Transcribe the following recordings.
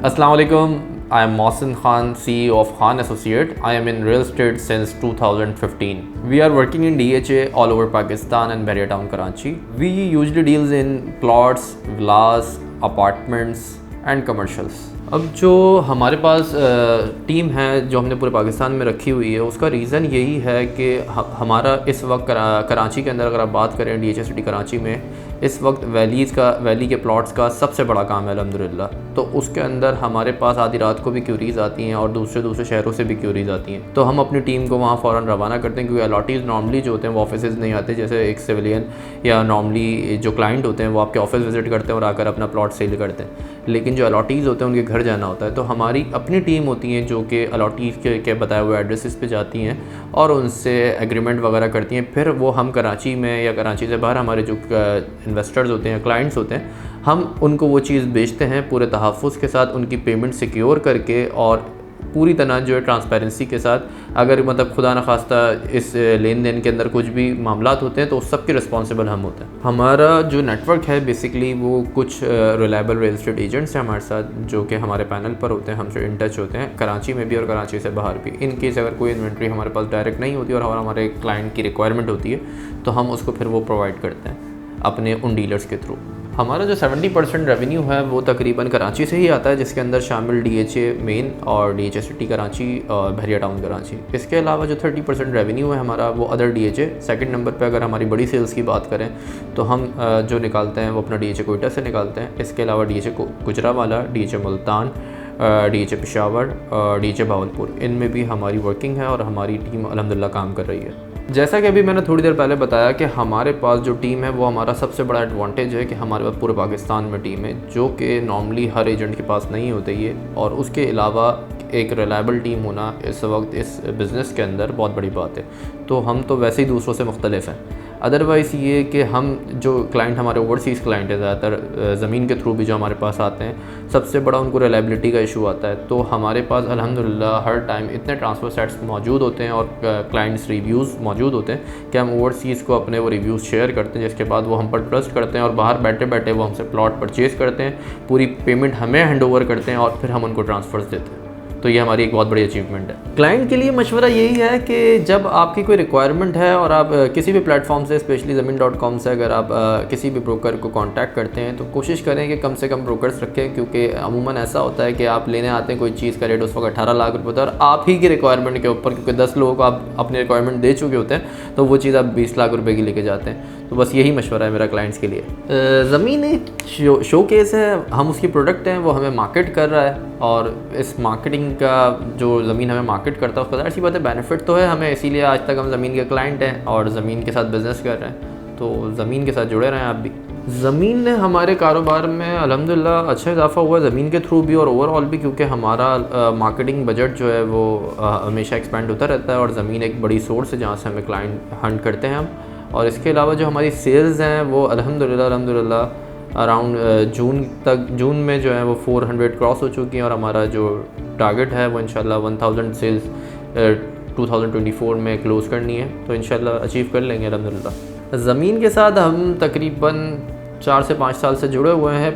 Assalamu alaikum. I am Mohsin Khan, CEO of Khan Associate. I am in real estate since 2015. We are working in DHA all over Pakistan and Bahria Town, Karachi. We usually deals in plots, villas, apartments and commercials. अब जो हमारे पास team है जो हमने पूरे पाकिस्तान में रखी हुई है, उसका रीज़न यही है कि हमारा इस वक्त कराची के अंदर अगर आप बात करें DHA सिटी कराची में इस वक्त वैली के प्लॉट्स का सबसे बड़ा काम है अल्हम्दुलिल्लाह। तो उसके अंदर हमारे पास आधी रात को भी क्यूरीज़ आती हैं और दूसरे शहरों से भी क्यूरीज़ आती हैं। तो हम अपनी टीम को वहाँ फ़ौरन रवाना करते हैं, क्योंकि अलॉटीज़ नॉर्मली जो होते हैं वो ऑफिसेज़ नहीं आते। जैसे एक सिविलियन या नॉर्मली जो क्लाइंट होते हैं वो आपके ऑफिस विज़िट करते हैं और आकर अपना प्लॉट सेल करते हैं, लेकिन जो अलॉटीज़ होते हैं उनके घर जाना होता है। तो हमारी अपनी टीम होती है जो कि अलॉटीज़ के बताए हुए एड्रेसेस पे जाती हैं और उनसे एग्रीमेंट वगैरह करती हैं। फिर वो हम कराची में या कराची से बाहर हमारे जो इन्वेस्टर्स होते हैं, क्लाइंट्स होते हैं, हम उनको वो चीज़ बेचते हैं पूरे तहफ़्फ़ुज़ के साथ, उनकी पेमेंट सिक्योर करके और पूरी तरह जो है ट्रांसपेरेंसी के साथ। अगर मतलब खुदा न खास्ता इस लेन देन के अंदर कुछ भी मामलात होते हैं तो उस सब के रिस्पॉन्सिबल हम होते हैं। हमारा जो नेटवर्क है बेसिकली वो कुछ रिलायबल रियल एस्टेट एजेंट्स हैं हमारे साथ, जो कि हमारे पैनल पर होते हैं, हमसे इन टच होते हैं कराची में भी और कराची से बाहर भी। इन केस अगर कोई इन्वेंट्री हमारे पास डायरेक्ट नहीं होती और हमारे क्लाइंट की रिक्वायरमेंट होती है तो हम उसको फिर वो प्रोवाइड करते हैं अपने उन डीलर्स के थ्रू। हमारा जो 70% रेवेन्यू है वो तकरीबन कराची से ही आता है, जिसके अंदर शामिल DHA मेन और DHA सिटी कराची और बहरिया टाउन कराची। इसके अलावा जो 30% रेवेन्यू है हमारा वो अदर DHA। सेकंड नंबर पे अगर हमारी बड़ी सेल्स की बात करें तो हम जो निकालते हैं वो अपना DHA कोयटा से निकालते हैं। इसके अलावा DHA Gujranwala, DHA Multan, DHA Peshawar, DHA Bahawalpur, इनमें भी हमारी वर्किंग है और हमारी टीम अल्हम्दुलिल्लाह काम कर रही है। जैसा कि अभी मैंने थोड़ी देर पहले बताया कि हमारे पास जो टीम है वो हमारा सबसे बड़ा एडवांटेज है कि हमारे पास पूरे पाकिस्तान में टीम है, जो कि नॉर्मली हर एजेंट के पास नहीं होते ये। और उसके अलावा एक रिलायबल टीम होना इस वक्त इस बिज़नेस के अंदर बहुत बड़ी बात है। तो हम तो वैसे ही दूसरों से मुख्तलिफ हैं। अदरवाइज़ ये कि हम जो क्लाइंट हमारे ओवरसीज़ क्लाइंट है ज़्यादातर ज़मीन के थ्रू भी जो हमारे पास आते हैं, सबसे बड़ा उनको रिलायबिलिटी का इशू आता है। तो हमारे पास अल्हम्दुलिल्लाह हर टाइम इतने ट्रांसफ़र सेट्स मौजूद होते हैं और क्लाइंट्स रिव्यूज़ मौजूद होते हैं कि हम ओवरसीज़ को अपने वो रिव्यूज़ शेयर करते हैं, जिसके बाद वो हम पर ट्रस्ट करते हैं और बाहर बैठे बैठे वो हमसे प्लॉट परचेज़ करते हैं, पूरी पेमेंट हमें हैंड ओवर करते हैं और फिर हम उनको ट्रांसफ़र्स देते हैं। तो ये हमारी एक बहुत बड़ी अचीवमेंट है। क्लाइंट के लिए मशवरा यही है कि जब आपकी कोई रिक्वायरमेंट है और आप किसी भी प्लेटफॉर्म से, स्पेशली ज़मीन.com से अगर आप किसी भी ब्रोकर को कांटेक्ट करते हैं तो कोशिश करें कि कम से कम ब्रोकर्स रखें, क्योंकि अमूमन ऐसा होता है कि आप लेने आते हैं कोई चीज़ का रेट उस वक्त 18 लाख रुपये होता है और आप ही की रिक्वायरमेंट के ऊपर, क्योंकि 10 लोगों को आप अपनी रिक्वायरमेंट दे चुके होते हैं, तो वो चीज़ आप 20 लाख रुपये की लेके जाते हैं। तो बस यही मशवरा है मेरा क्लाइंट्स के लिए। ज़मीन एक शो केस है, हम उसकी प्रोडक्ट हैं, वो हमें मार्केट कर रहा है और इस मार्केटिंग का जो ज़मीन हमें मार्केट करता है उसका ज़ाहिर सी बात है बेनिफिट तो है हमें, इसीलिए आज तक हम ज़मीन के क्लाइंट हैं और ज़मीन के साथ बिज़नेस कर रहे हैं। तो ज़मीन के साथ जुड़े रहें आप भी। ज़मीन ने हमारे कारोबार में अल्हम्दुलिल्लाह अच्छा इजाफा हुआ है ज़मीन के थ्रू भी और ओवरऑल भी, क्योंकि हमारा मार्केटिंग बजट जो है वो हमेशा एक्सपेंड होता रहता है और ज़मीन एक बड़ी सोर्स है जहाँ से हमें क्लाइंट हंट करते हैं हम। और इसके अलावा जो हमारी सेल्स हैं वो अल्हम्दुलिल्लाह अराउंड जून में जो है वो 400 क्रॉस हो चुकी हैं और हमारा जो टारगेट है वो इंशाल्लाह 1000 सेल्स 2024 में क्लोज़ करनी है, तो इंशाल्लाह अचीव कर लेंगे अल्हम्दुलिल्लाह। ज़मीन के साथ हम तकरीबन 4 से 5 साल से जुड़े हुए हैं।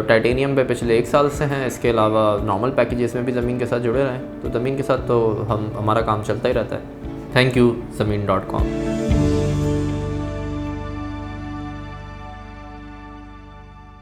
टाइटेनियम पे पिछले 1 साल से हैं। इसके अलावा नॉर्मल पैकेजेस में भी ज़मीन के साथ जुड़े रहें, तो ज़मीन के साथ तो हमारा काम चलता ही रहता है। Thank you ज़मीन.com।